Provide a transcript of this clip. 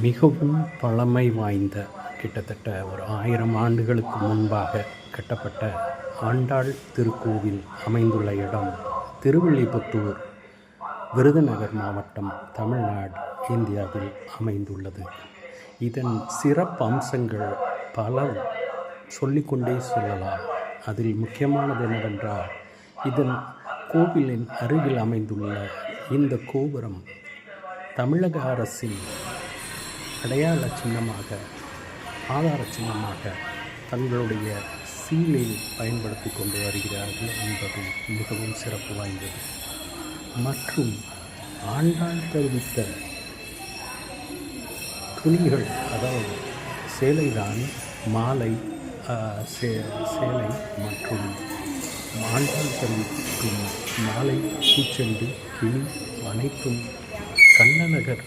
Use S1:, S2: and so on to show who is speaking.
S1: மிகவும் பழமை வாய்ந்த கிட்டத்தட்ட ஒரு 1000 ஆண்டுகளுக்கு முன்பாக கட்டப்பட்ட ஆண்டாள் திருக்கோவில் அமைந்துள்ள இடம் திருவில்லிபுத்தூர், விருதுநகர் மாவட்டம், தமிழ்நாடு, இந்தியாவில் அமைந்துள்ளது. இதன் சிறப்பம்சங்கள் பல சொல்லிக்கொண்டே செல்லலாம். அதில் முக்கியமானது என்னவென்றால், இதன் கோவிலின் அருகில் அமைந்துள்ள இந்த கோபுரம் தமிழக அரசின் அடையாள சின்னமாக, ஆதார சின்னமாக தங்களுடைய சீலில் பயன்படுத்தி கொண்டு வருகிறார்கள் என்பது மிகவும் சிறப்பு வாய்ந்தது. மற்றும் ஆண்டாள் தருவித்த துணிகள், அதாவது சேலைதான், மாலை, சேலை மற்றும் ஆண்டாள் தருவிக்கும் மாலை, பூச்செண்டு, கிளி அனைத்தும் கண்ணநகர்